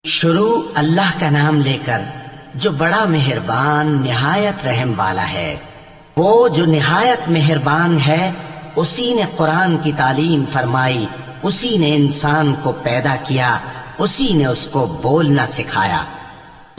شروع اللہ کا نام لے کر جو بڑا مہربان نہایت رحم والا ہے۔ وہ جو نہایت مہربان ہے اسی نے قرآن کی تعلیم فرمائی، اسی نے انسان کو پیدا کیا، اسی نے اس کو بولنا سکھایا۔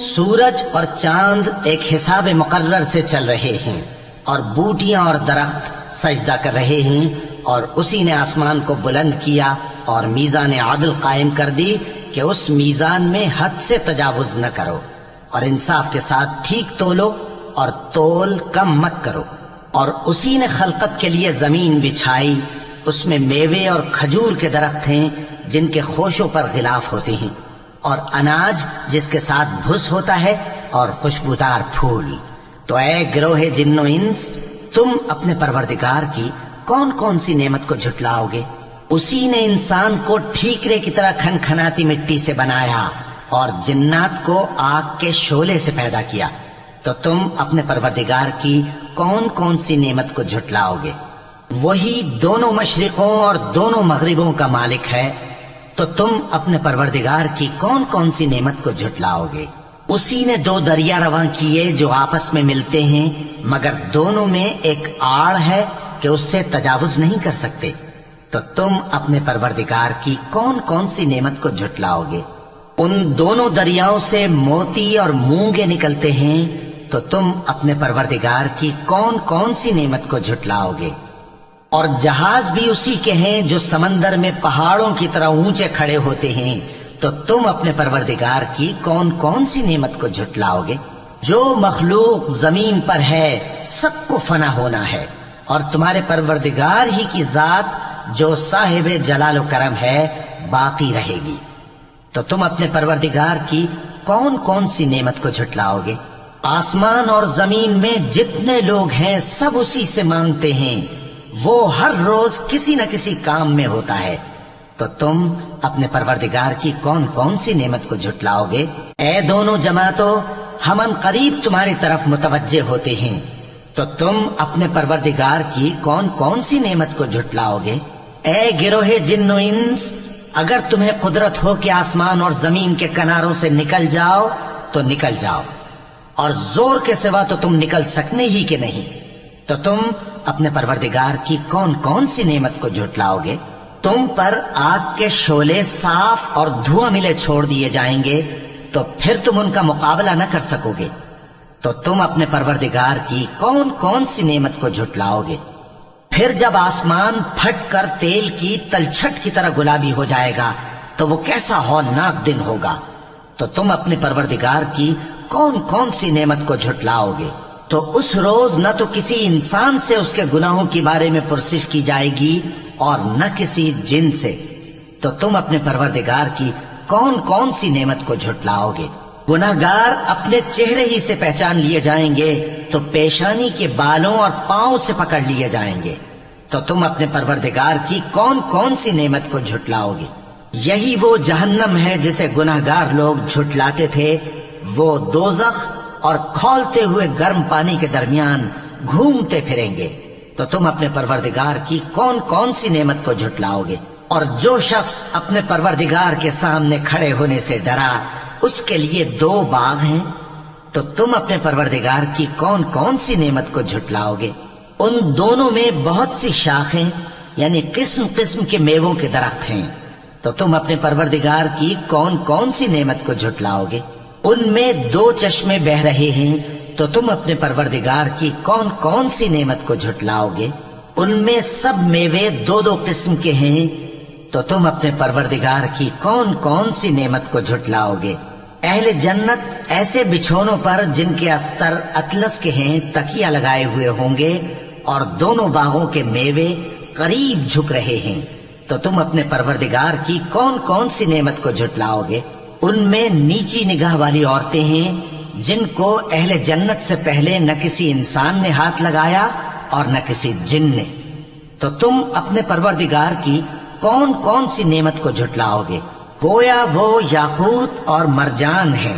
سورج اور چاند ایک حساب مقرر سے چل رہے ہیں اور بوٹیاں اور درخت سجدہ کر رہے ہیں، اور اسی نے آسمان کو بلند کیا اور میزان عدل قائم کر دی کہ اس میزان میں حد سے تجاوز نہ کرو، اور انصاف کے ساتھ ٹھیک تولو اور تول کم مت کرو۔ اور اسی نے خلقت کے لیے زمین بچھائی، اس میں میوے اور کھجور کے درخت ہیں جن کے خوشوں پر غلاف ہوتے ہیں، اور اناج جس کے ساتھ بھس ہوتا ہے، اور خوشبودار پھول۔ تو اے گروہ جن و انس، تم اپنے پروردگار کی کون کون سی نعمت کو جھٹلاؤ گے؟ اسی نے انسان کو ٹھیکرے کی طرح کھنکھناتی مٹی سے بنایا اور جنات کو آگ کے شعلے سے پیدا کیا، تو تم اپنے پروردگار کی کون کون سی نعمت کو جھٹلاؤ گے؟ وہی دونوں مشرقوں اور دونوں مغربوں کا مالک ہے، تو تم اپنے پروردگار کی کون کون سی نعمت کو جھٹلاؤ گے؟ اسی نے دو دریا رواں کیے جو آپس میں ملتے ہیں، مگر دونوں میں ایک آڑ ہے کہ اس سے تجاوز نہیں کر سکتے، تو تم اپنے پروردگار کی کون کون سی نعمت کو جھٹلاؤ گے؟ ان دونوں دریاؤں سے موتی اور مونگے نکلتے ہیں، تو تم اپنے پروردگار کی کون کون سی نعمت کو جھٹلاؤ گے؟ اور جہاز بھی اسی کے ہیں جو سمندر میں پہاڑوں کی طرح اونچے کھڑے ہوتے ہیں، تو تم اپنے پروردگار کی کون کون سی نعمت کو جھٹلاؤ گے؟ جو مخلوق زمین پر ہے سب کو فنا ہونا ہے، اور تمہارے پروردگار ہی کی ذات جو صاحب جلال و کرم ہے باقی رہے گی۔ تو تم اپنے پروردگار کی کون کون سی نعمت کو جھٹلاؤ گے؟ آسمان اور زمین میں جتنے لوگ ہیں سب اسی سے مانگتے ہیں، وہ ہر روز کسی نہ کسی کام میں ہوتا ہے، تو تم اپنے پروردگار کی کون کون سی نعمت کو جھٹلاؤ گے؟ اے دونوں جماعتوں، ہم ان قریب تمہاری طرف متوجہ ہوتے ہیں، تو تم اپنے پروردگار کی کون کون سی نعمت کو جھٹلاؤ گے؟ اے گروہ جن و انس، اگر تمہیں قدرت ہو کہ آسمان اور زمین کے کناروں سے نکل جاؤ تو نکل جاؤ، اور زور کے سوا تو تم نکل سکنے ہی کہ نہیں، تو تم اپنے پروردگار کی کون کون سی نعمت کو جھٹلاؤ گے؟ تم پر آگ کے شعلے صاف اور دھواں ملے چھوڑ دیے جائیں گے، تو پھر تم ان کا مقابلہ نہ کر سکو گے، تو تم اپنے پروردگار کی کون کون سی نعمت کو جھٹلاؤ گے؟ پھر جب آسمان پھٹ کر تیل کی تلچھٹ کی طرح گلابی ہو جائے گا تو وہ کیسا ہولناک دن ہوگا، تو تم اپنے پروردگار کی کون کون سی نعمت کو جھٹلاؤ گے؟ تو اس روز نہ تو کسی انسان سے اس کے گناہوں کے بارے میں پرسش کی جائے گی اور نہ کسی جن سے، تو تم اپنے پروردگار کی کون کون سی نعمت کو جھٹلاؤ گے؟ گناہگار اپنے چہرے ہی سے پہچان لیے جائیں گے تو پیشانی کے بالوں اور پاؤں سے پکڑ لیے جائیں گے، تو تم اپنے پروردگار کی کون کون سی نعمت کو جھٹلاؤ گے؟ یہی وہ جہنم ہے جسے گناہگار لوگ جھٹلاتے تھے، وہ دوزخ اور کھولتے ہوئے گرم پانی کے درمیان گھومتے پھریں گے، تو تم اپنے پروردگار کی کون کون سی نعمت کو جھٹلاؤ گے؟ اور جو شخص اپنے پروردگار کے سامنے کھڑے ہونے سے ڈرا اس کے لیے دو باغ ہیں، تو تم اپنے پروردگار کی کون کون سی نعمت کو جھٹلاؤ گے؟ ان دونوں میں بہت سی شاخیں یعنی قسم قسم کے میووں کے درخت ہیں، تو تم اپنے پروردگار کی کون کون سی نعمت کو جھٹلاؤ گے؟ ان میں دو چشمے بہ رہے ہیں، تو تم اپنے پروردگار کی کون کون سی نعمت کو جھٹلاؤ گے؟ ان میں سب میوے دو دو قسم کے ہیں، تو تم اپنے پروردگار کی کون کون سی نعمت کو جھٹلاؤ گے؟ اہل جنت ایسے بچھونوں پر جن کے استر اطلس کے ہیں تکیہ لگائے ہوئے ہوں گے، اور دونوں باغوں کے میوے قریب جھک رہے ہیں، تو تم اپنے پروردگار کی کون کون سی نعمت کو جھٹلاؤ گے؟ ان میں نیچی نگاہ والی عورتیں ہیں جن کو اہل جنت سے پہلے نہ کسی انسان نے ہاتھ لگایا اور نہ کسی جن نے، تو تم اپنے پروردگار کی کون کون سی نعمت کو جھٹلاؤ گے؟ گویا وہ یاقوت اور مرجان ہیں،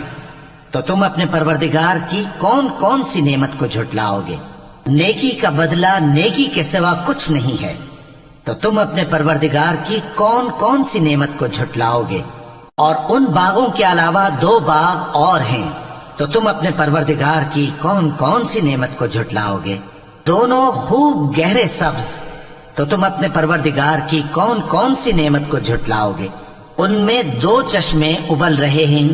تو تم اپنے پروردگار کی کون کون سی نعمت کو جھٹلاؤ گے؟ نیکی کا بدلہ نیکی کے سوا کچھ نہیں ہے، تو تم اپنے پروردگار کی کون کون سی نعمت کو جھٹلاؤ گے؟ اور ان باغوں کے علاوہ 2 باغ اور ہیں، تو تم اپنے پروردگار کی کون کون سی نعمت کو جھٹلاؤ گے؟ دونوں خوب گہرے سبز، تو تم اپنے پروردگار کی کون کون سی نعمت کو جھٹلاؤ گے؟ ان میں 2 چشمے ابل رہے ہیں،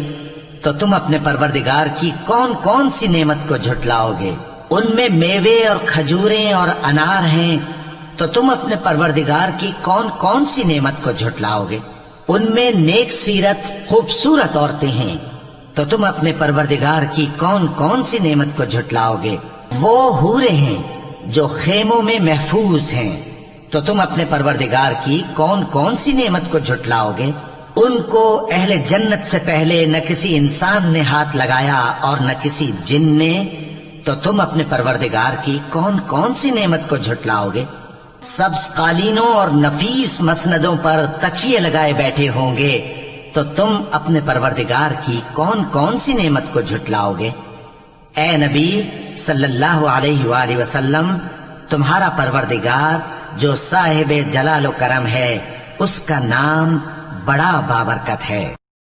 تو تم اپنے پروردگار کی کون کون سی نعمت کو جھٹلاؤ گے؟ ان میں میوے اور کھجوریں اور انار ہیں، تو تم اپنے پروردگار کی کون کون سی نعمت کو جھٹلاؤ گے؟ ان میں نیک سیرت خوبصورت عورتیں ہیں، تو تم اپنے پروردگار کی کون کون سی نعمت کو جھٹلاؤ گے؟ وہ حوریں ہیں جو خیموں میں محفوظ ہیں، تو تم اپنے پروردگار کی کون کون سی نعمت کو جھٹلاؤ گے؟ ان کو اہل جنت سے پہلے نہ کسی انسان نے ہاتھ لگایا اور نہ کسی جن نے، تو تم اپنے پروردگار کی کون کون سی نعمت کو جھٹلاؤ گے؟ سبز قالینوں اور نفیس مسندوں پر تکیے لگائے بیٹھے ہوں گے، تو تم اپنے پروردگار کی کون کون سی نعمت کو جھٹلاؤ گے؟ اے نبی صلی اللہ علیہ وآلہ وسلم، تمہارا پروردگار جو صاحب جلال و کرم ہے، اس کا نام بڑا بابرکت ہے۔